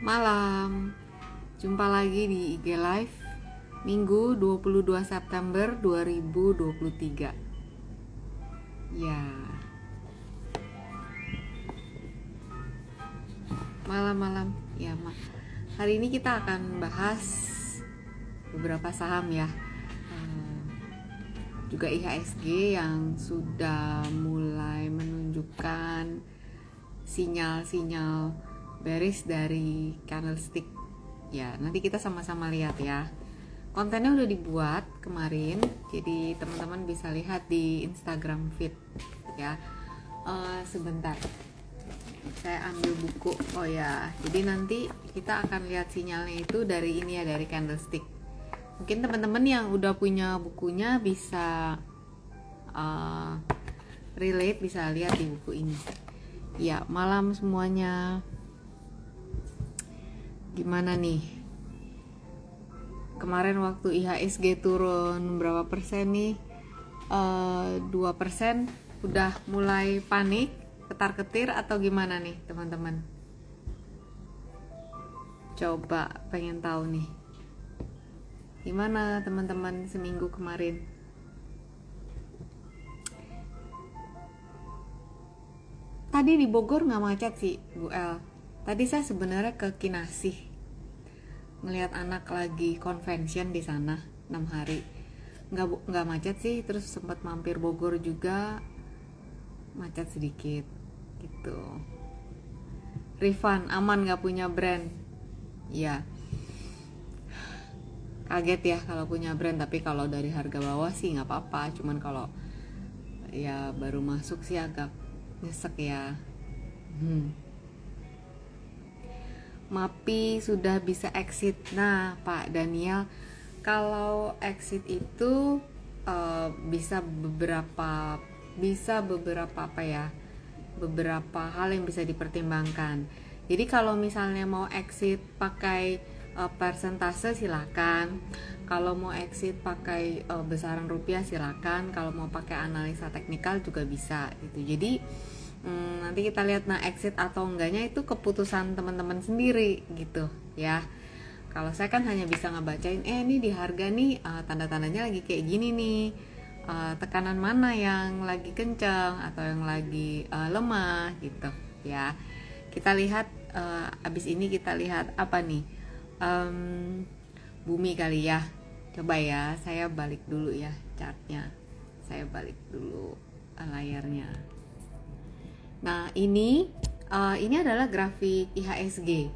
Malam, jumpa lagi di IG Live Minggu 22 September 2023. Ya, malam-malam ya, hari ini kita akan bahas beberapa saham ya, juga IHSG yang sudah mulai menunjukkan sinyal-sinyal bearish dari candlestick. Ya, nanti kita sama-sama lihat ya. Kontennya udah dibuat kemarin, jadi teman-teman bisa lihat di Instagram feed ya. Sebentar, saya ambil buku. Oh ya, jadi nanti kita akan lihat sinyalnya itu dari ini ya, dari candlestick. Mungkin teman-teman yang udah punya bukunya bisa relate, bisa lihat di buku ini. Ya, malam semuanya. Gimana nih? Kemarin waktu IHSG turun berapa persen nih? 2% udah mulai panik, ketar-ketir atau gimana nih teman-teman? Coba pengen tahu nih. Gimana teman-teman seminggu kemarin? Tadi di Bogor nggak macet sih, Bu El. Tadi saya sebenarnya ke Kinasih, ngelihat anak lagi convention di sana 6 hari. Nggak macet sih, terus sempat mampir Bogor juga, macet sedikit gitu. Rifan, aman nggak punya brand? Ya, kaget ya kalau punya brand, tapi kalau dari harga bawah sih nggak apa-apa. Cuman kalau ya baru masuk sih agak nyesek ya. MAPI sudah bisa exit. Nah, Pak Daniel, kalau exit itu bisa beberapa apa ya? Beberapa hal yang bisa dipertimbangkan. Jadi kalau misalnya mau exit pakai persentase silakan. Kalau mau exit pakai besaran rupiah silakan. Kalau mau pakai analisa teknikal juga bisa gitu. Jadi nanti kita lihat exit atau enggaknya itu keputusan teman-teman sendiri gitu ya. Kalau saya kan hanya bisa ngebacain ini di harga nih tanda-tandanya lagi kayak gini nih, tekanan mana yang lagi kencang atau yang lagi lemah gitu ya. Kita lihat abis ini kita lihat apa nih, bumi kali ya. Coba ya, saya balik dulu ya chartnya, saya balik dulu layarnya. Nah ini adalah grafik IHSG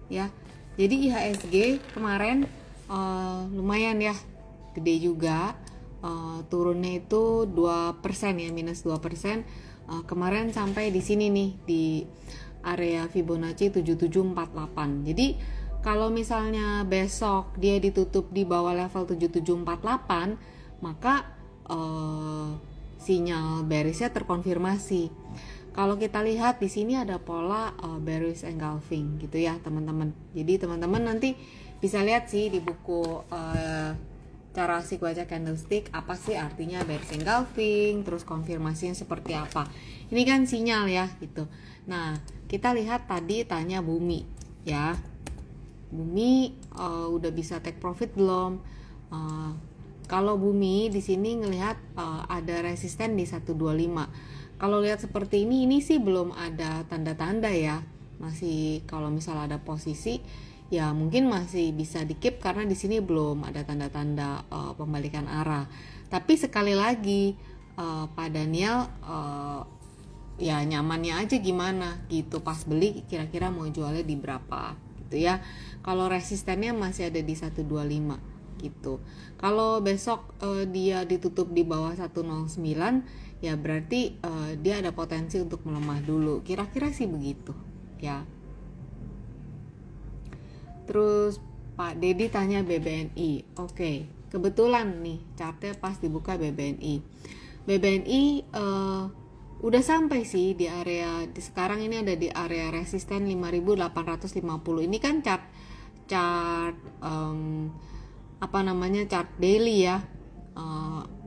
ya. Jadi IHSG kemarin lumayan ya, gede juga, turunnya itu 2% ya, minus 2%. Kemarin sampai di sini nih, di area Fibonacci 7748. Jadi kalau misalnya besok dia ditutup di bawah level 7748, maka sinyal bearishnya terkonfirmasi. Kalau kita lihat di sini ada pola bearish engulfing gitu ya teman-teman. Jadi teman-teman nanti bisa lihat sih di buku cara asik baca candlestick, apa sih artinya bearish engulfing, terus konfirmasinya seperti apa. Ini kan sinyal ya gitu. Nah, kita lihat tadi tanya bumi ya. Bumi udah bisa take profit belum? Kalau bumi di sini ngelihat ada resisten di 125. Kalau lihat seperti ini sih belum ada tanda-tanda ya. Masih kalau misalnya ada posisi ya mungkin masih bisa di-keep karena di sini belum ada tanda-tanda pembalikan arah. Tapi sekali lagi Pak Daniel ya nyamannya aja gimana gitu, pas beli kira-kira mau jualnya di berapa gitu ya. Kalau resistennya masih ada di 125 gitu. Kalau besok dia ditutup di bawah 109 ya berarti dia ada potensi untuk melemah dulu. Kira-kira sih begitu ya. Terus Pak Dedi tanya BBNI. Oke, kebetulan nih chartnya pas dibuka BBNI. BBNI udah sampai sih di area sekarang ini, ada di area resisten 5.850. Ini kan chart chart daily ya.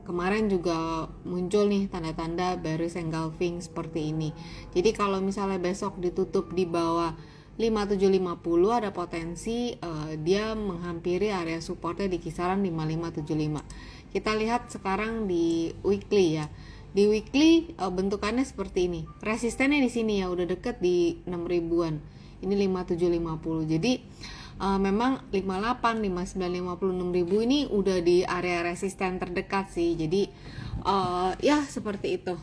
Kemarin juga muncul nih tanda-tanda bearish engulfing seperti ini. Jadi kalau misalnya besok ditutup di bawah 5750 ada potensi dia menghampiri area supportnya di kisaran 5575. Kita lihat sekarang di weekly ya. Di weekly bentukannya seperti ini. Resistennya di sini ya, udah deket di 6000-an. Ini 5750. Jadi memang 58, 59, 50, 6000 ini udah di area resisten terdekat sih. Jadi ya seperti itu.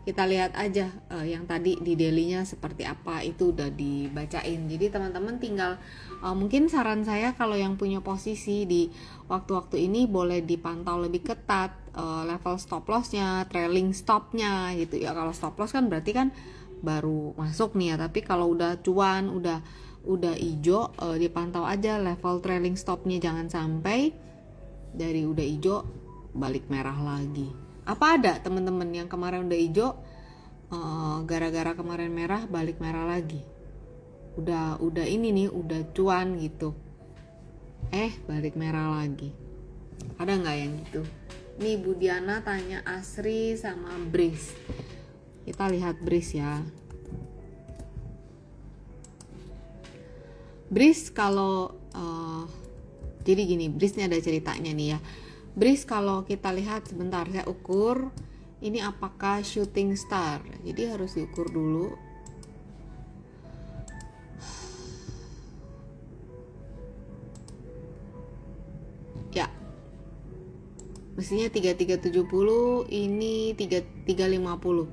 Kita lihat aja yang tadi di daily-nya seperti apa, itu udah dibacain. Jadi teman-teman tinggal mungkin saran saya kalau yang punya posisi di waktu-waktu ini boleh dipantau lebih ketat level stop loss-nya, trailing stop-nya gitu ya. Kalau stop loss kan berarti kan baru masuk nih ya, tapi kalau udah cuan, udah hijau, dipantau aja level trailing stop-nya, jangan sampai dari udah hijau balik merah lagi. Apa ada teman-teman yang kemarin udah hijau gara-gara kemarin merah balik merah lagi, udah ini nih udah cuan gitu, balik merah lagi, ada nggak yang gitu? Nih Bu Diana tanya Asri sama Breeze. Kita lihat Breeze ya. Breeze kalau jadi gini, Breeze ini ada ceritanya nih ya. Breeze kalau kita lihat sebentar, saya ukur ini apakah shooting star. Jadi harus diukur dulu. Ya. Mestinya 3370, ini 3350.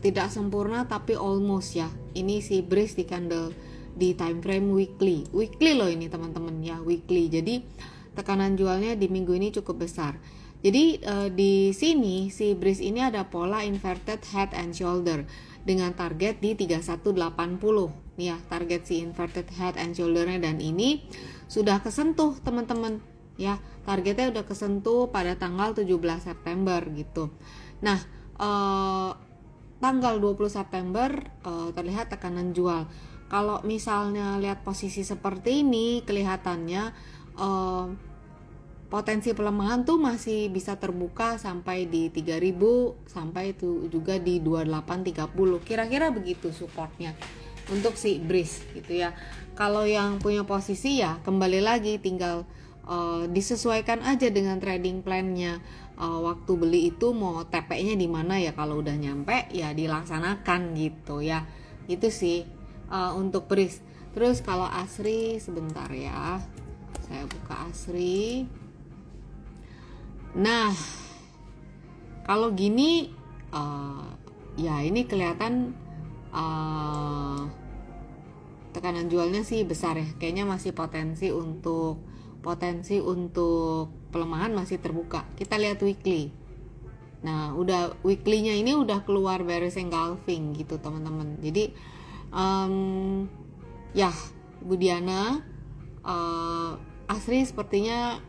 Tidak sempurna tapi almost ya. Ini si Breeze di candle di time frame weekly loh ini teman-teman ya, weekly. Jadi tekanan jualnya di minggu ini cukup besar. Jadi di sini si Breeze ini ada pola inverted head and shoulder dengan target di 3180 nih ya, target si inverted head and shouldernya, dan ini sudah kesentuh teman-teman ya, targetnya udah kesentuh pada tanggal 17 September gitu. Nah tanggal 20 September terlihat tekanan jual. Kalau misalnya lihat posisi seperti ini, kelihatannya potensi pelemahan tuh masih bisa terbuka sampai di 3000, sampai itu juga di 2830. Kira-kira begitu supportnya untuk si Breeze gitu ya. Kalau yang punya posisi ya kembali lagi tinggal disesuaikan aja dengan trading plan-nya. Waktu beli itu mau TP-nya di mana ya, kalau udah nyampe ya dilaksanakan gitu ya. Itu sih untuk Breeze. Terus kalau Asri sebentar ya. Saya buka Asri. Nah, kalau gini ya ini kelihatan tekanan jualnya sih besar ya. Kayaknya masih potensi untuk pelemahan masih terbuka. Kita lihat weekly. Nah, udah weekly-nya ini udah keluar bearish engulfing gitu teman-teman. Jadi ya Bu Diana, Asri sepertinya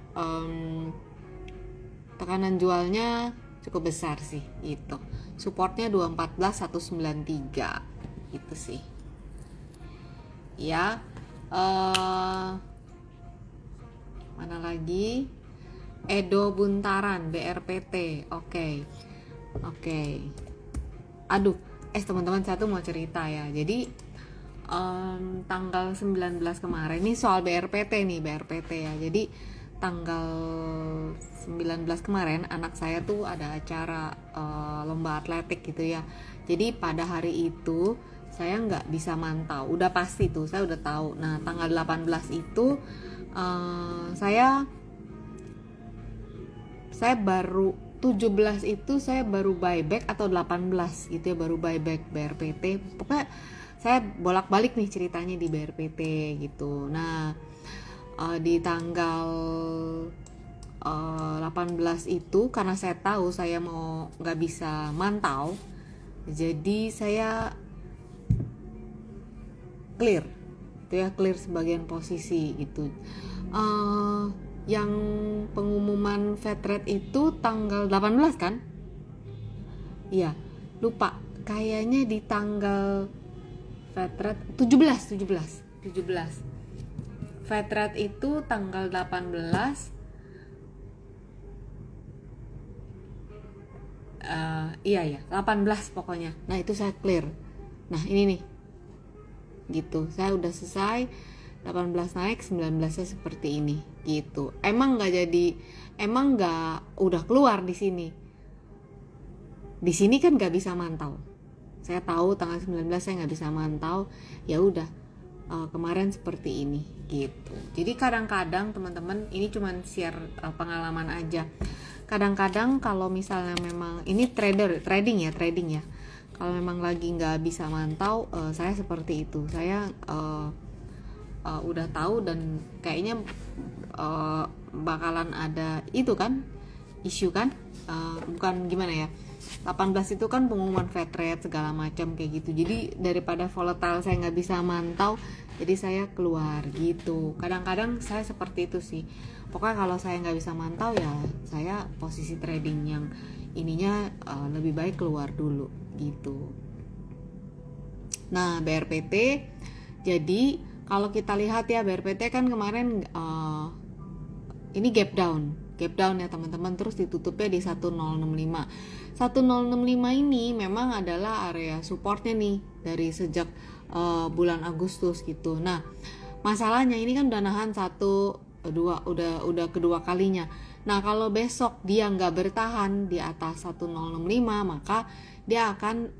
tekanan jualnya cukup besar sih itu. Supportnya 214 193 itu sih. Ya. Mana lagi? Edo Buntaran BRPT. Oke. Aduh, teman-teman, saya tuh mau cerita ya. Jadi tanggal 19 kemarin ini soal BRPT ya. Jadi tanggal 19 kemarin anak saya tuh ada acara lomba atletik gitu ya. Jadi pada hari itu saya nggak bisa mantau, udah pasti tuh saya udah tahu. Nah tanggal 18 itu saya baru 17 itu saya baru buyback, atau 18 gitu ya baru buyback BRPT. Pokoknya saya bolak-balik nih ceritanya di BRPT gitu. Nah di tanggal 18 itu karena saya tahu saya mau nggak bisa mantau, jadi saya clear itu ya, clear sebagian posisi gitu. Yang pengumuman Fed rate itu tanggal 18 kan? Iya, lupa. Kayaknya di tanggal Fed rate 17. Fed rate itu tanggal 18. Iya ya, 18 pokoknya. Nah, itu saya clear. Nah, ini nih. gitu. Saya udah selesai 18 naik, 19-nya seperti ini gitu. Emang nggak udah keluar di sini. Di sini kan nggak bisa mantau. Saya tahu tanggal 19 saya nggak bisa mantau. Ya udah, kemarin seperti ini gitu. Jadi kadang-kadang teman-teman, ini cuman share pengalaman aja. Kadang-kadang kalau misalnya memang ini trading ya. Kalau memang lagi nggak bisa mantau, saya seperti itu. Saya udah tahu dan kayaknya bakalan ada itu kan, isu kan, bukan gimana ya, 18 itu kan pengumuman Fed rate segala macam kayak gitu. Jadi daripada volatile saya nggak bisa mantau, jadi saya keluar gitu. Kadang-kadang saya seperti itu sih. Pokoknya kalau saya nggak bisa mantau ya saya posisi trading yang ininya lebih baik keluar dulu gitu. Nah, BRPT, jadi kalau kita lihat ya, BRPT kan kemarin ini gap down ya teman-teman, terus ditutupnya di 1065. 1065 ini memang adalah area supportnya nih dari sejak bulan Agustus gitu. Nah, masalahnya ini kan udah nahan udah kedua kalinya. Nah, kalau besok dia nggak bertahan di atas 1065, maka dia akan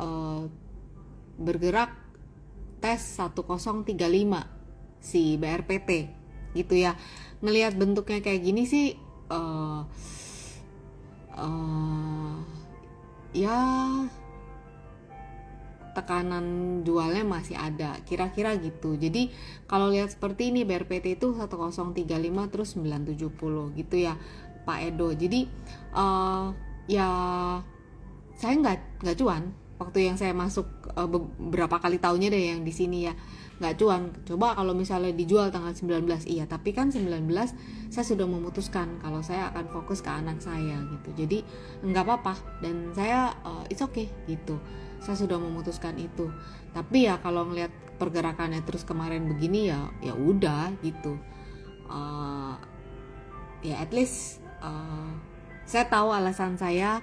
bergerak tes 1035 si BRPT gitu ya. Ngelihat bentuknya kayak gini sih ya tekanan jualnya masih ada kira-kira gitu. Jadi kalau lihat seperti ini BRPT itu 1035 terus 970 gitu ya Pak Edo. Jadi ya saya nggak cuan waktu yang saya masuk beberapa kali tahunnya deh yang di sini ya, nggak cuan. Coba kalau misalnya dijual tanggal 19, iya, tapi kan 19 saya sudah memutuskan kalau saya akan fokus ke anak saya gitu. Jadi nggak apa-apa dan saya it's okay gitu. Saya sudah memutuskan itu. Tapi ya kalau ngelihat pergerakannya terus kemarin begini ya udah gitu. Ya at least saya tahu alasan saya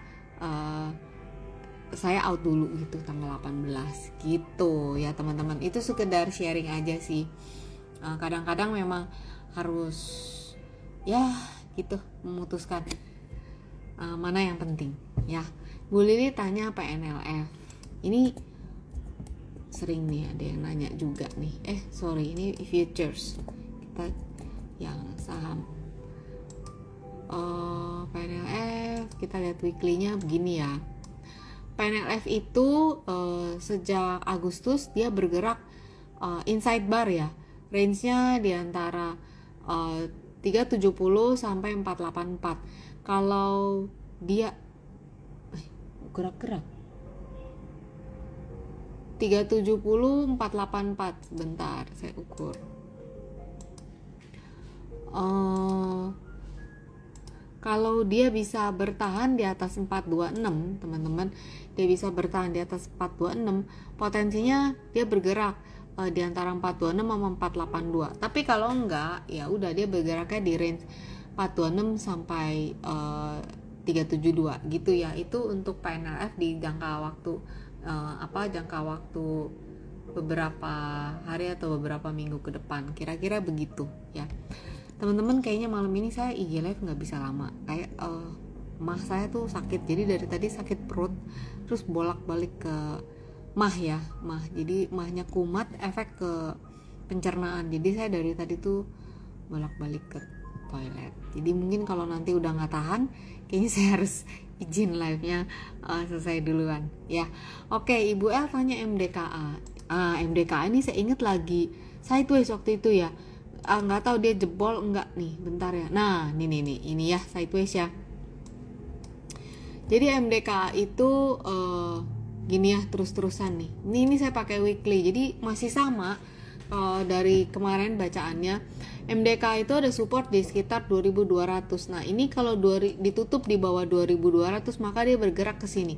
out dulu gitu tanggal 18 gitu ya teman-teman. Itu sekedar sharing aja sih. Kadang-kadang memang harus ya gitu memutuskan mana yang penting ya. Bu Lili tanya PNLF. Ini sering nih ada yang nanya juga nih. Ini futures. Kita yang saham PNLF, kita lihat weekly-nya begini ya. PNLF itu sejak Agustus dia bergerak inside bar ya. Range-nya di antara 370 sampai 484. Kalau dia gerak-gerak 370 484, sebentar saya ukur. Kalau dia bisa bertahan di atas 426 teman-teman, dia bisa bertahan di atas 426, potensinya dia bergerak di antara 426 sama 482. Tapi kalau enggak ya udah dia bergeraknya di range 426 sampai 372 gitu ya. Itu untuk PNLF di jangka waktu beberapa hari atau beberapa minggu ke depan, kira-kira begitu ya teman-teman. Kayaknya malam ini saya IG live nggak bisa lama, kayak mah saya tuh sakit, jadi dari tadi sakit perut terus bolak-balik ke mah, jadi mahnya kumat, efek ke pencernaan, jadi saya dari tadi tuh bolak-balik ke toilet. Jadi mungkin kalau nanti udah nggak tahan, kayaknya saya harus izin live-nya selesai duluan ya. Oke, Ibu El tanya MDKA. MDKA ini saya inget lagi sideways waktu itu ya. Nggak tahu dia jebol enggak nih, bentar ya. Nah ini ya sideways ya. Jadi MDKA itu gini ya, terus-terusan nih. Ini saya pakai weekly, jadi masih sama dari kemarin bacaannya. MDKA itu ada support di sekitar 2200. Nah ini kalau ditutup di bawah 2200 maka dia bergerak ke sini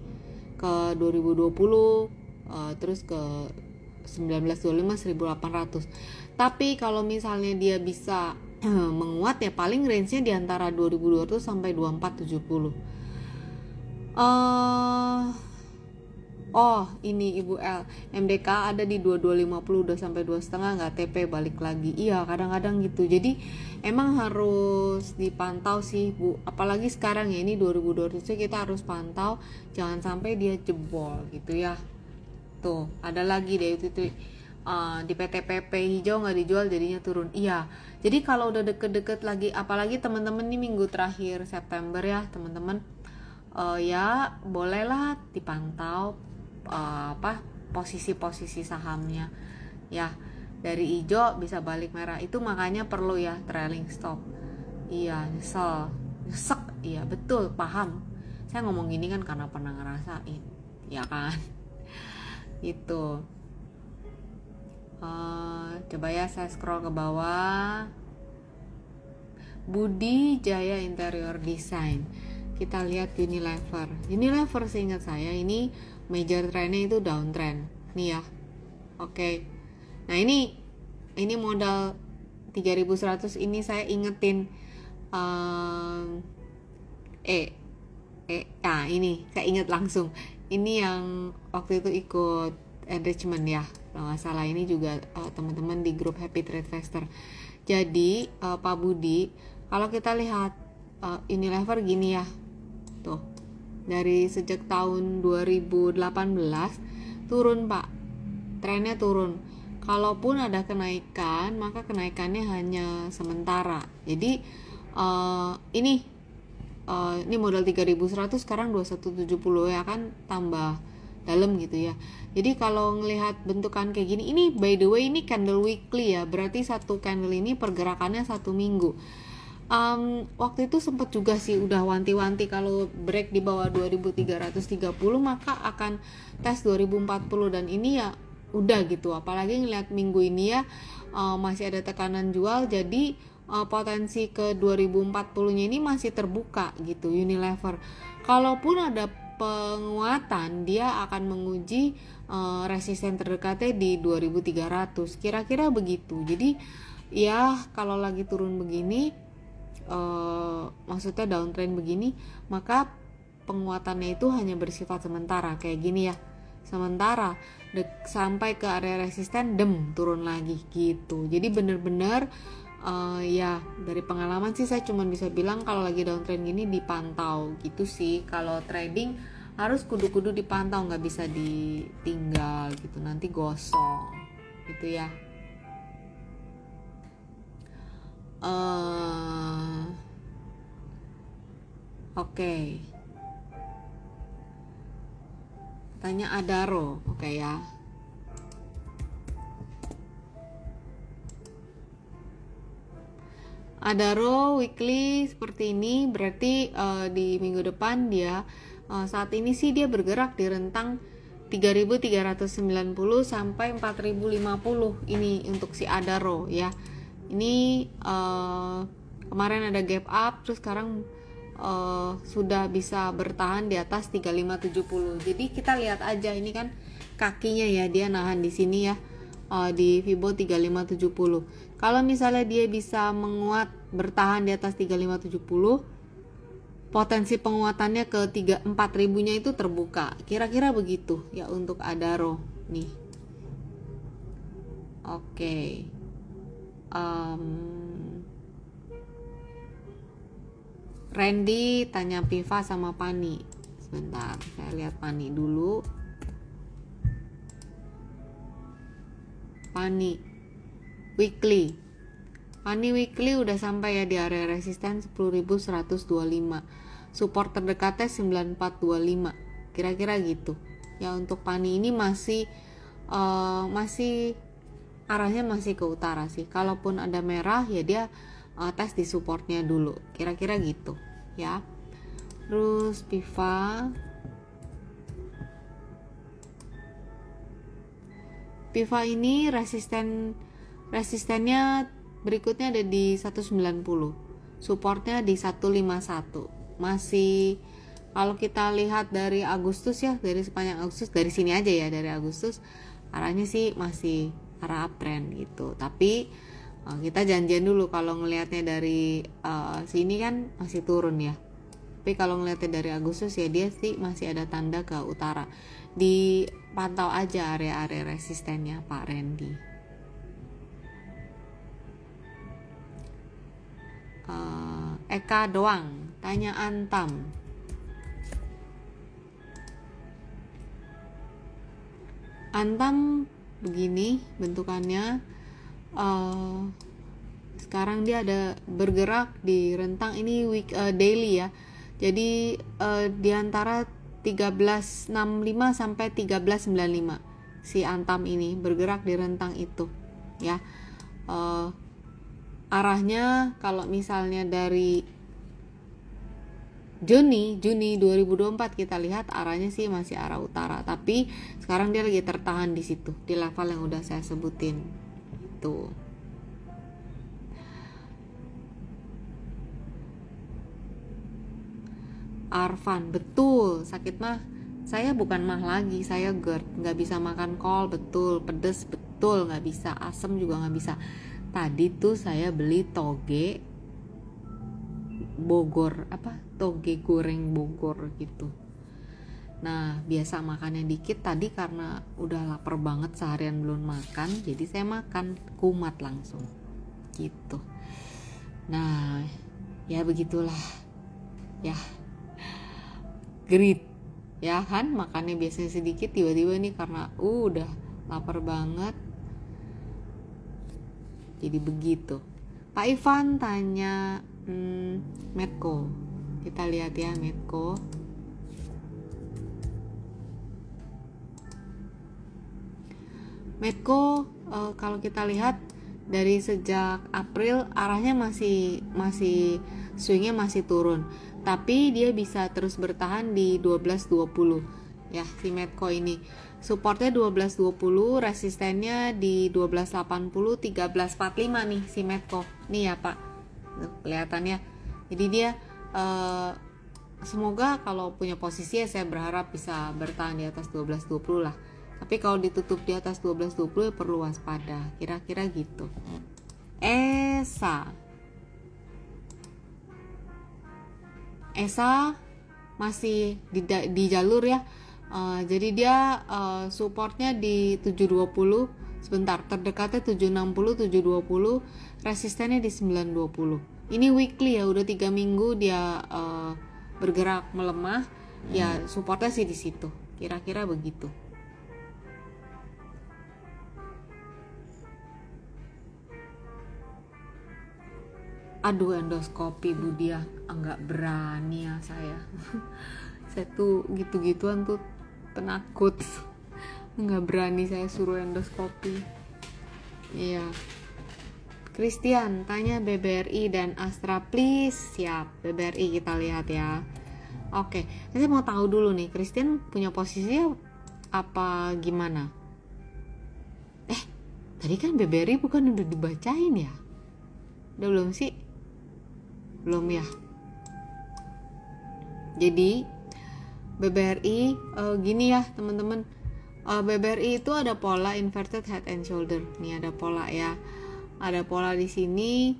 ke 2020, terus ke 1925 1800. Tapi kalau misalnya dia bisa menguat ya paling range-nya di antara 2200 sampai 2470. Oh, ini Ibu L. MDK ada di 2250 udah sampai 2,5 nggak TP balik lagi. Iya, kadang-kadang gitu. Jadi emang harus dipantau sih, Bu. Apalagi sekarang ya ini 2023 kita harus pantau jangan sampai dia jebol gitu ya. Tuh, ada lagi deh itu di PTPP hijau nggak dijual jadinya turun. Iya. Jadi kalau udah deket-deket lagi, apalagi teman-teman nih minggu terakhir September ya, teman-teman ya bolehlah dipantau posisi-posisi sahamnya ya, dari hijau bisa balik merah, itu makanya perlu ya trailing stop. Iya, nyesek, iya betul, paham. Saya ngomong gini kan karena pernah ngerasain, ya kan. Itu coba ya saya scroll ke bawah. Budi Jaya Interior Design, kita lihat Unilever seingat saya ini major trendnya itu downtrend nih ya. Oke. Nah ini modal 3100 ini saya ingetin ini saya inget langsung, ini yang waktu itu ikut enrichment ya kalau nggak salah, ini juga teman-teman di grup Happy Trade Faster. Jadi Pak Budi, kalau kita lihat Unilever gini ya, tuh dari sejak tahun 2018 turun Pak, trennya turun. Kalaupun ada kenaikan, maka kenaikannya hanya sementara. Jadi ini modal 3100 sekarang 2170 ya kan, tambah dalam gitu ya. Jadi kalau ngelihat bentukan kayak gini, ini by the way ini candle weekly ya, berarti satu candle ini pergerakannya 1 minggu. Waktu itu sempat juga sih udah wanti-wanti kalau break di bawah 2330 maka akan tes 2040, dan ini ya udah gitu. Apalagi ngelihat minggu ini ya masih ada tekanan jual, jadi potensi ke 2040 nya ini masih terbuka gitu Unilever. Kalaupun ada penguatan, dia akan menguji resisten terdekatnya di 2300 kira-kira begitu. Jadi ya kalau lagi turun begini, maksudnya downtrend begini, maka penguatannya itu hanya bersifat sementara kayak gini ya, sementara sampai ke area resisten turun lagi gitu. Jadi bener-bener ya dari pengalaman sih saya cuma bisa bilang kalau lagi downtrend gini dipantau gitu sih. Kalau trading harus kudu-kudu dipantau, nggak bisa ditinggal gitu, nanti gosong gitu ya. Oke. Tanya Adaro, oke ya. Adaro weekly seperti ini, berarti di minggu depan dia saat ini sih dia bergerak di rentang 3.390 sampai 4.050 ini untuk si Adaro ya. Ini kemarin ada gap up, terus sekarang sudah bisa bertahan di atas 3570. Jadi kita lihat aja ini kan kakinya ya, dia nahan di sini ya di Fibo 3570. Kalau misalnya dia bisa menguat bertahan di atas 3570, potensi penguatannya ke 4.000 nya itu terbuka. Kira-kira begitu ya untuk Adaro nih. Oke. Randy tanya Piva sama Pani. Sebentar, saya lihat Pani dulu. Pani weekly udah sampai ya di area resisten 10.125. Support terdekatnya 9425. Kira-kira gitu. Ya untuk Pani ini masih arahnya masih ke utara sih. Kalaupun ada merah ya dia tes di supportnya dulu, kira-kira gitu ya. Terus Piva ini resistennya berikutnya ada di 190, supportnya di 151. Masih kalau kita lihat dari Agustus ya, dari sepanjang Agustus, dari sini aja ya, dari Agustus arahnya sih masih arah uptrend gitu. Tapi kita janjian dulu kalau ngelihatnya dari sini kan masih turun ya. Tapi kalau ngeliatnya dari Agustus ya dia sih masih ada tanda ke utara. Dipantau aja area-area resistennya Pak Randy. Eka doang, tanya Antam. Antam begini bentukannya. Sekarang dia ada bergerak di rentang ini daily ya. Jadi di antara 1365 sampai 1395 si Antam ini bergerak di rentang itu ya. Arahnya kalau misalnya dari Juni 2024 kita lihat arahnya sih masih arah utara, tapi sekarang dia lagi tertahan di situ di level yang udah saya sebutin itu. Arfan, betul, sakit mah saya bukan mah lagi, saya GERD, nggak bisa makan kol, betul, pedes, betul, nggak bisa, asam juga nggak bisa. Tadi tuh saya beli toge Bogor, toge goreng Bogor gitu. Nah biasa makannya dikit, tadi karena udah lapar banget seharian belum makan, jadi saya makan kumat langsung gitu. Nah ya begitulah ya, grit ya kan, makannya biasanya sedikit, tiba-tiba nih karena udah lapar banget jadi begitu. Pak Ivan tanya Medco, kita lihat ya Medco. Medco kalau kita lihat dari sejak April arahnya masih swingnya masih turun, tapi dia bisa terus bertahan di 12.20 ya si Medco ini. Supportnya 12.20, resistennya di 12.80, 13.45 nih si Medco nih ya Pak. Tuh, kelihatannya. Jadi dia semoga kalau punya posisi ya saya berharap bisa bertahan di atas 12.20 lah. Tapi kalau ditutup di atas 12.20 ya perlu waspada, kira-kira gitu. ESA masih di jalur ya. Jadi dia supportnya di 720, sebentar, terdekatnya 760, 720, resistennya di 920. Ini weekly ya, udah 3 minggu dia bergerak melemah, ya supportnya sih di situ, kira-kira begitu. Aduh endoskopi Bu Dia, enggak berani ya saya. Saya tuh gitu-gituan tuh penakut, nggak berani saya suruh endoskopi. Iya. Christian tanya BBRI dan Astra please. Siap, BBRI kita lihat ya. Oke, saya mau tahu dulu nih, Christian punya posisinya apa gimana? Tadi kan BBRI bukan udah dibacain ya? Udah belum sih? Belum ya. Jadi BBRI gini ya teman-teman, BBRI itu ada pola inverted head and shoulder. Nih ada pola ya, ada pola di sini.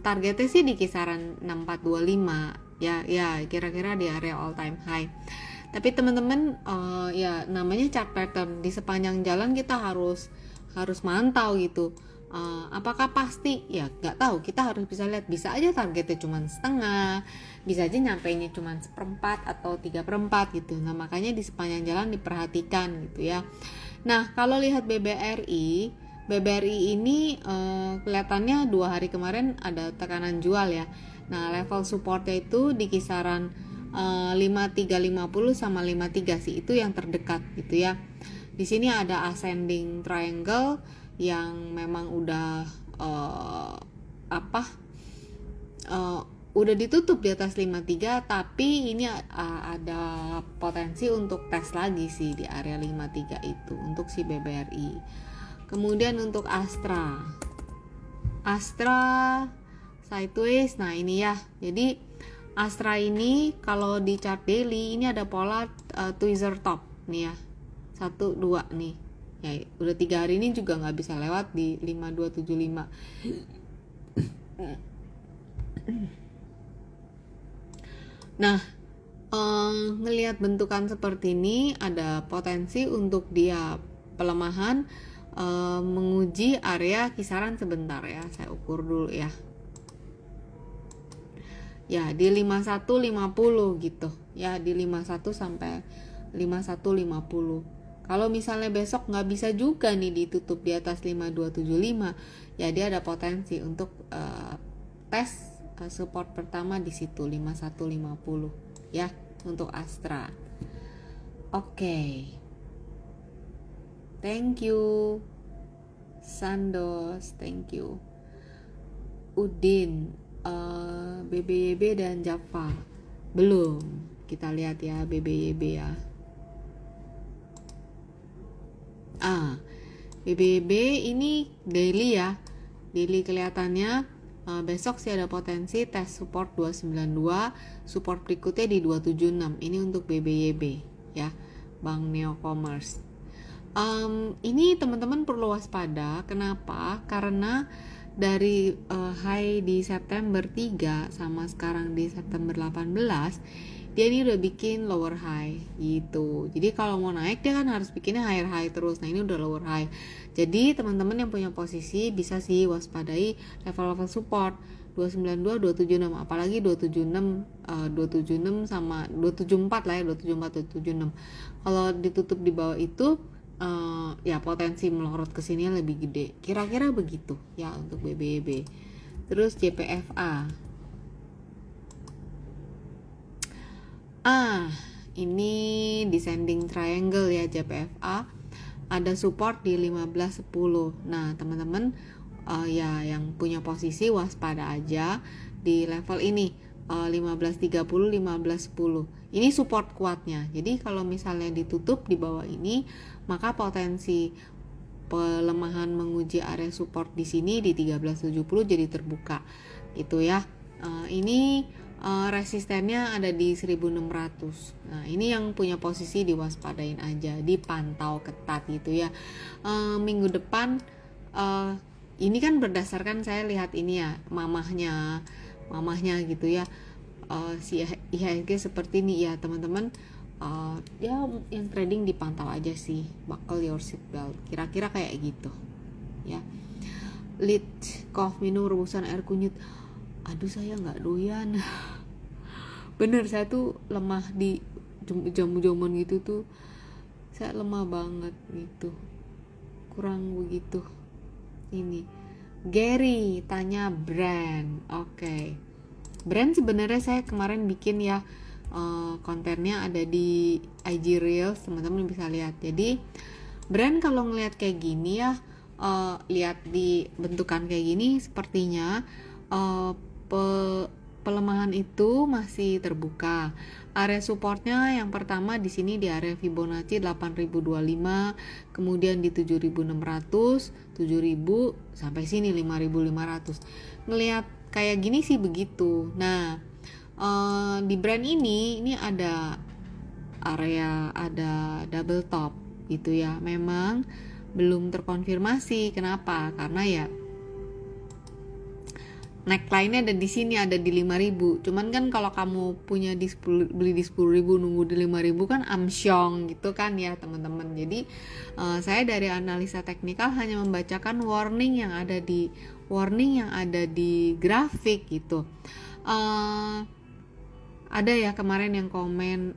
Targetnya sih di kisaran 6425 ya kira-kira di area all time high. Tapi teman-teman ya namanya chart pattern, di sepanjang jalan kita harus mantau gitu. Apakah pasti? Ya nggak tahu, kita harus bisa lihat, bisa aja targetnya cuma setengah, bisa aja nyampainya cuma 1/4 atau 3/4 gitu. Nah makanya di sepanjang jalan diperhatikan gitu ya. Nah kalau lihat BBRI ini kelihatannya 2 hari kemarin ada tekanan jual ya. Nah level supportnya itu di kisaran 5350 sama 53 sih, itu yang terdekat gitu ya. Di sini ada ascending triangle yang memang udah udah ditutup di atas 53, tapi ini ada potensi untuk tes lagi sih di area 53 itu untuk si BBRI. Kemudian untuk Astra sideways. Nah ini ya, jadi Astra ini kalau di chart daily ini ada pola tweezer top nih ya, 1, 2 nih ya, udah 3 hari ini juga nggak bisa lewat di 5275. Nah, ngelihat bentukan seperti ini ada potensi untuk dia pelemahan, menguji area kisaran sebentar ya. Saya ukur dulu ya. Ya, di 5150 gitu. Ya, di 51 sampai 5150. Kalau misalnya besok nggak bisa juga nih ditutup di atas 5275, ya dia ada potensi untuk tes support pertama di situ 5150 ya untuk Astra. Oke. Thank you. Sandos, thank you. Udin, BBYB dan Java. Belum. Kita lihat ya BBYB ya. BBYB ini daily ya. Daily kelihatannya besok sih ada potensi tes support 292, support berikutnya di 276. Ini untuk BBYB ya, Bank Neo Commerce. Ini teman-teman perlu waspada. Kenapa? Karena dari high di September 3 sama sekarang di September 18, dia ini udah bikin lower high gitu. Jadi kalau mau naik dia kan harus bikinnya higher high terus. Nah, ini udah lower high. Jadi teman-teman yang punya posisi bisa sih waspadai level-level support 292, 276, apalagi 276, 276 sama 274 lah ya, 274, 276. Kalau ditutup di bawah itu ya potensi melorot ke sini lebih gede. Kira-kira begitu ya untuk BBYB. Terus JPFA. Ini descending triangle ya JPFA. Ada support di 1510. Nah, teman-teman ya yang punya posisi waspada aja di level ini 1530, 1510. Ini support kuatnya. Jadi kalau misalnya ditutup di bawah ini, maka potensi pelemahan menguji area support di sini di 1370 jadi terbuka gitu ya. Ini resistennya ada di 1600. Nah, ini yang punya posisi diwaspadain aja, dipantau ketat gitu ya. Minggu depan ini kan berdasarkan saya lihat ini ya, mamahnya gitu ya. Si IHSG seperti ini ya, teman-teman. Ya yang trading dipantau aja sih, buckle your seatbelt, kira-kira kayak gitu ya. Lead cough, minum rebusan air kunyit. Aduh, saya nggak doyan. Bener, saya tuh lemah di jamu-jamuan gitu tuh, saya lemah banget gitu, kurang begitu. Ini Gary tanya brand. Oke. Brand sebenarnya saya kemarin bikin ya, kontennya ada di IG Reels, teman-teman bisa lihat. Jadi brand kalau ngelihat kayak gini ya, lihat di bentukan kayak gini, sepertinya pelemahan itu masih terbuka. Area supportnya yang pertama di sini di area Fibonacci 8025, kemudian di 7600, 7000 sampai sini 5500. Ngelihat kayak gini sih begitu. Nah, di brand ini ada area, ada double top gitu ya. Memang belum terkonfirmasi. Kenapa? Karena ya neckline-nya ada di sini, ada di 5000. Cuman kan kalau kamu punya di 10, beli di 10.000 nunggu di 5000 kan amsyong gitu kan ya, teman-teman. Jadi saya dari analisa teknikal hanya membacakan warning yang ada di grafik gitu. Ada ya kemarin yang komen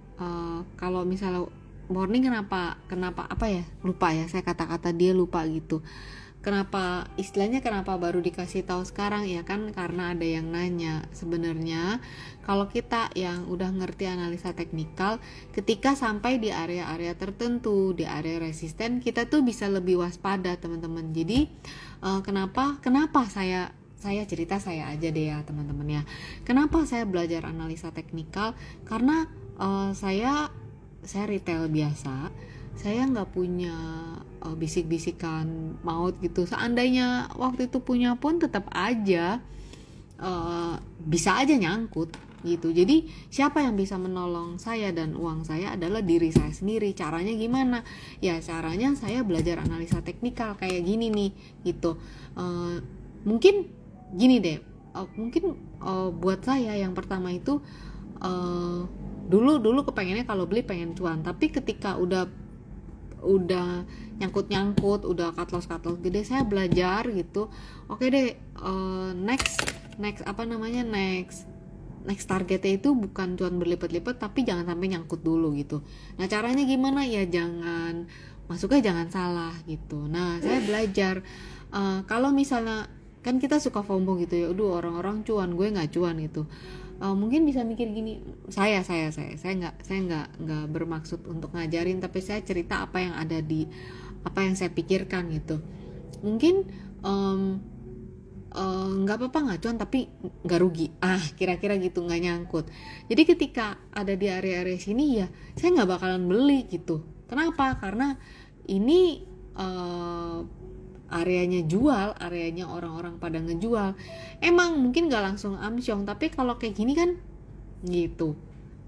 kalau misalnya warning kenapa apa ya, lupa ya, saya kata-kata dia lupa gitu. Kenapa baru dikasih tahu sekarang ya kan, karena ada yang nanya. Sebenarnya kalau kita yang udah ngerti analisa teknikal, ketika sampai di area-area tertentu, di area resisten, kita tuh bisa lebih waspada, teman-teman. Jadi kenapa saya cerita saya aja deh ya, teman-teman ya. Kenapa saya belajar analisa teknikal? Karena saya retail biasa, saya nggak punya bisik-bisikan maut gitu. Seandainya waktu itu punya pun tetap aja bisa aja nyangkut gitu. Jadi siapa yang bisa menolong saya dan uang saya adalah diri saya sendiri. Caranya gimana? Ya caranya saya belajar analisa teknikal kayak gini nih gitu. Mungkin gini deh, mungkin buat saya yang pertama itu dulu kepengennya kalau beli pengen cuan, tapi ketika udah nyangkut udah cut loss gede, saya belajar gitu. Oke deh, next targetnya itu bukan cuan berlipat-lipat, tapi jangan sampai nyangkut dulu gitu. Nah caranya gimana ya, masuknya jangan salah gitu. Nah saya belajar, kalau misalnya kan kita suka FOMO gitu ya, orang-orang cuan gue nggak cuan gitu. Mungkin bisa mikir gini, saya nggak bermaksud untuk ngajarin, tapi saya cerita apa yang saya pikirkan gitu. Mungkin nggak apa-apa nggak cuan tapi nggak rugi, kira-kira gitu, nggak nyangkut. Jadi ketika ada di area-area sini ya saya nggak bakalan beli gitu. Kenapa? Karena ini areanya orang-orang pada ngejual. Emang mungkin nggak langsung amsyong, tapi kalau kayak gini kan gitu,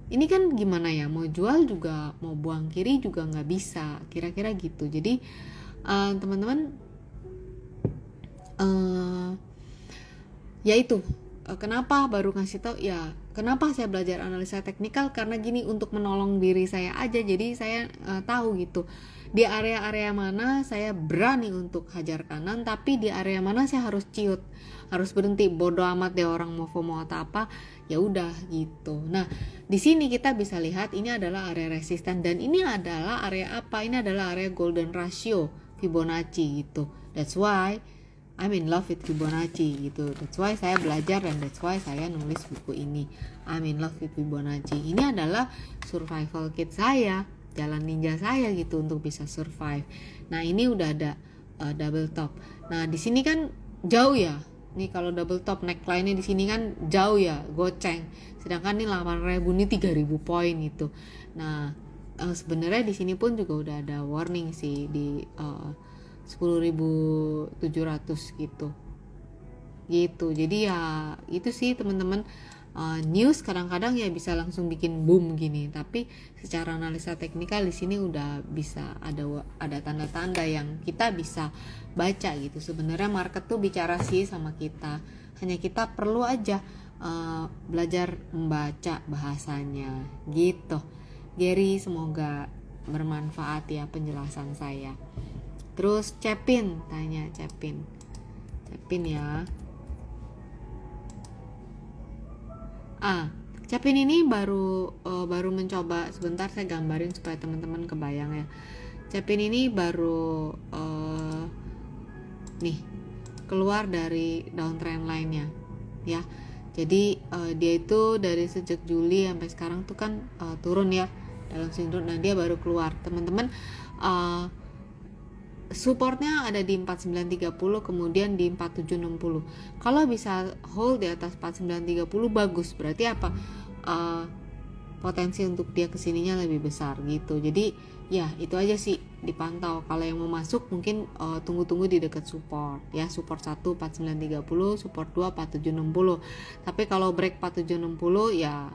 ini kan gimana ya, mau jual juga mau buang kiri juga nggak bisa, kira-kira gitu. Jadi teman-teman, ya itu kenapa baru ngasih tau ya, kenapa saya belajar analisa teknikal, karena gini, untuk menolong diri saya aja. Jadi saya tahu gitu di area-area mana saya berani untuk hajar kanan, tapi di area mana saya harus ciut, harus berhenti. Bodo amat deh orang mau FOMO atau apa, ya udah gitu. Nah di sini kita bisa lihat ini adalah area resisten, dan ini adalah area apa? Ini adalah area golden ratio Fibonacci gitu. That's why I'm in love with Fibonacci gitu. That's why saya belajar, dan that's why saya nulis buku ini, I'm in love with Fibonacci. Ini adalah survival kit saya, jalan ninja saya gitu untuk bisa survive. Nah ini udah ada double top. Nah di sini kan jauh ya. Nih kalau double top neckline-nya di sini kan jauh ya, goceng. Sedangkan nih 8.000 nih 3.000 poin gitu. Nah sebenarnya di sini pun juga udah ada warning sih di 10.700 gitu. Jadi ya itu sih teman-teman, news kadang-kadang ya bisa langsung bikin boom gini, tapi secara analisa teknikal di sini udah bisa ada tanda-tanda yang kita bisa baca gitu. Sebenarnya market tuh bicara sih sama kita, hanya kita perlu aja belajar membaca bahasanya gitu. Gary, semoga bermanfaat ya penjelasan saya. Terus Cepin tanya, Cepin ya. Cepin ini baru mencoba. Sebentar saya gambarin supaya teman-teman kebayang ya. Cepin ini baru nih keluar dari downtrend line-nya ya. Jadi dia itu dari sejak Juli sampai sekarang tuh kan turun ya dalam sinkron. Nah dia baru keluar teman-teman. Supportnya ada di 4930, kemudian di 4760. Kalau bisa hold di atas 4930 bagus, berarti apa? Potensi untuk dia kesininya lebih besar gitu. Jadi ya itu aja sih dipantau. Kalau yang mau masuk mungkin tunggu-tunggu di dekat support ya, support 1 4930, support 2 4760. Tapi kalau break 4760 ya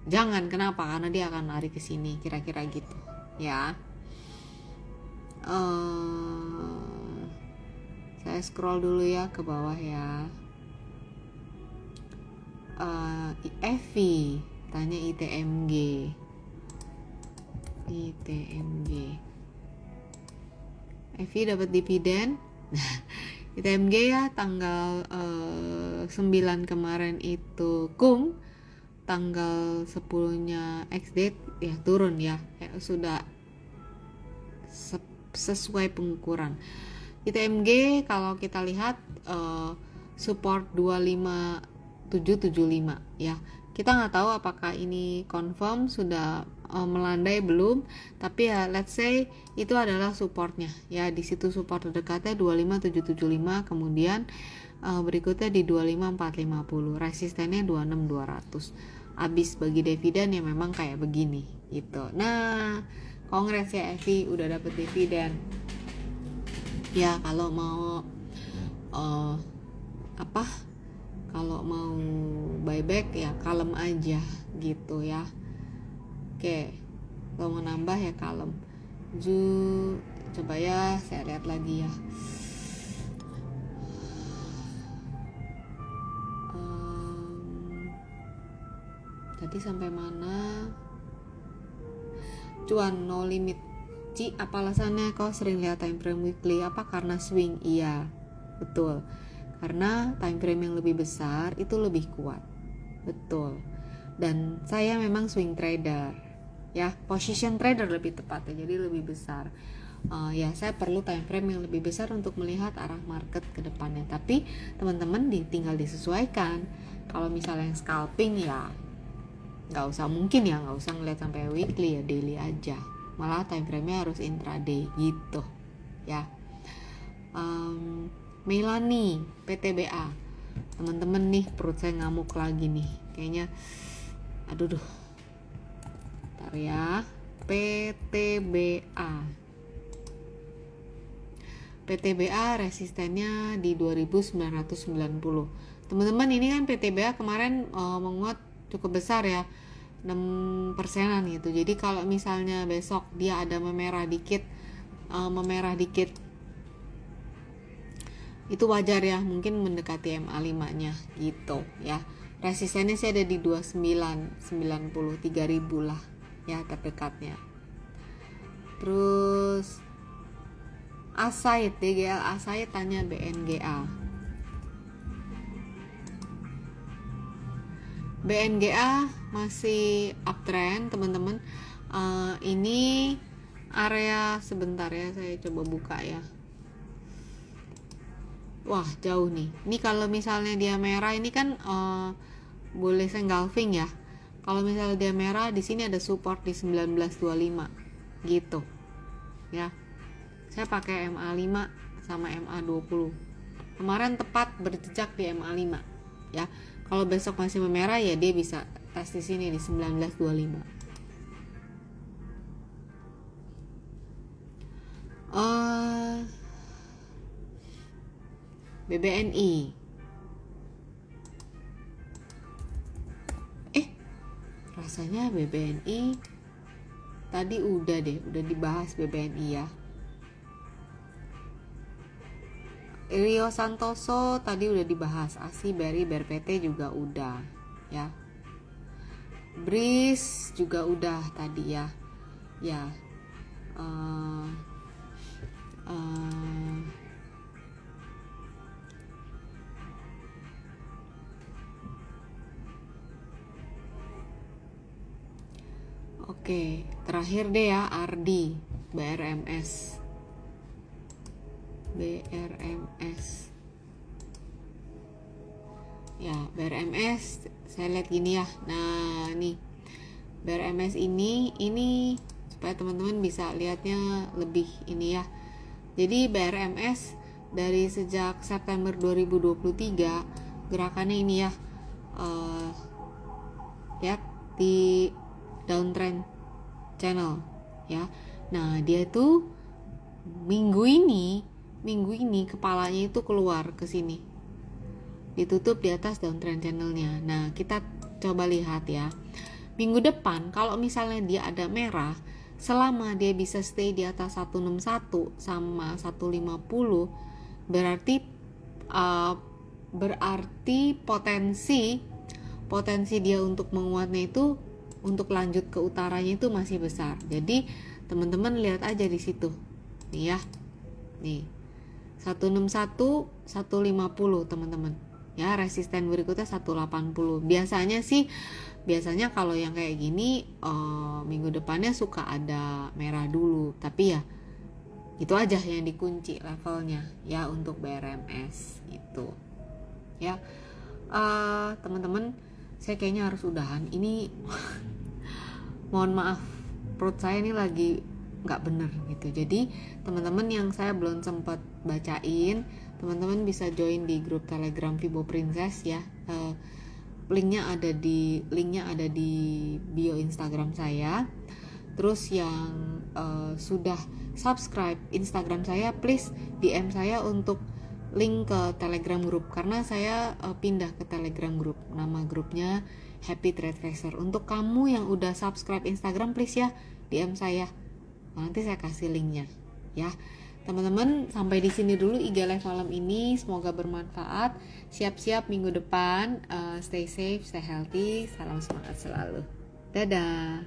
jangan. Kenapa? Karena dia akan lari ke sini, kira-kira gitu ya. Saya scroll dulu ya ke bawah ya. Evi tanya ITMG. Evi dapat dividen. ITMG ya tanggal 9 kemarin itu tanggal 10-nya ex-date ya turun ya, sudah sesuai pengukuran. ITMG kalau kita lihat support 25775 ya. Kita nggak tahu apakah ini confirm sudah melandai belum, tapi ya let's say itu adalah supportnya ya. Di situ support terdekatnya 25775, kemudian berikutnya di 25450, resistennya 26200. Abis bagi dividen ya memang kayak begini gitu. Nah kongres ya Evi udah dapet dividen ya. Kalau mau kalau mau buyback ya kalem aja gitu ya. Oke, kalau mau nambah ya kalem. Coba ya saya lihat lagi ya. Tadi sampai mana? Cuan no limit. Ci, apa alasannya kau sering lihat time frame weekly? Apa karena swing? Iya, betul. Karena time frame yang lebih besar itu lebih kuat. Betul. Dan saya memang swing trader, ya, position trader lebih tepatnya, jadi lebih besar. Ya, saya perlu time frame yang lebih besar untuk melihat arah market ke depannya. Tapi teman-teman tinggal disesuaikan. Kalau misalnya yang scalping ya nggak usah ngeliat sampai weekly, ya daily aja. Malah time frame-nya harus intraday gitu ya. Melani PTBA, teman-teman nih, perut saya ngamuk lagi nih kayaknya. Aduh, bentar ya. PTBA resistennya di 2990. Teman-teman, ini kan PTBA kemarin menguat cukup besar ya, 6%-an gitu. Jadi kalau misalnya besok dia ada memerah dikit, itu wajar ya, mungkin mendekati MA5 nya gitu ya. Resistennya sih ada di 2990, 3000 lah ya terdekatnya. Terus Asait, DGL Asait tanya BNGA. BNGA masih uptrend teman-teman. Ini area, sebentar ya, saya coba buka ya. Wah, jauh nih. Ini kalau misalnya dia merah, ini kan boleh engulfing ya. Kalau misalnya dia merah, di sini ada support di 1925 gitu ya. Saya pakai MA5 sama MA20. Kemarin tepat berjejak di MA5 ya. Kalau besok masih memerah ya dia bisa tes di sini di 1925. BBNI. Rasanya BBNI tadi udah dibahas BBNI ya. Rio Santoso tadi udah dibahas, ASI, BRI, BRPT juga udah ya. BRIS juga udah tadi ya. Ya. Oke, terakhir deh ya, Ardi, BRMS. Ya, BRMS saya lihat gini ya. Nah, nih BRMS ini supaya teman-teman bisa lihatnya lebih ini ya. Jadi BRMS dari sejak September 2023 gerakannya ini ya. Lihat di downtrend channel ya. Nah, dia tuh minggu ini kepalanya itu keluar ke sini, ditutup di atas downtrend channelnya. Nah, kita coba lihat ya, minggu depan kalau misalnya dia ada merah, selama dia bisa stay di atas 161 sama 150, berarti potensi dia untuk menguatnya itu, untuk lanjut ke utaranya itu masih besar. Jadi teman-teman lihat aja di situ nih ya, nih 161 150 teman-teman ya. Resisten berikutnya 180. Biasanya kalau yang kayak gini minggu depannya suka ada merah dulu, tapi ya itu aja yang dikunci levelnya ya untuk BRMS itu ya. Teman-teman, saya kayaknya harus udahan ini. Mohon maaf, perut saya ini lagi nggak bener gitu. Jadi teman-teman yang saya belum sempat bacain, teman-teman bisa join di grup Telegram Vibo Princess ya. Linknya ada di bio Instagram saya. Terus yang sudah subscribe Instagram saya, please DM saya untuk link ke Telegram group, karena saya pindah ke Telegram group. Nama grupnya Happy Trade Tracer. Untuk kamu yang udah subscribe Instagram, please ya DM saya, nanti saya kasih linknya ya. Teman-teman, sampai di sini dulu IG Live malam ini. Semoga bermanfaat. Siap-siap minggu depan. Stay safe, stay healthy. Salam semangat selalu. Dadah.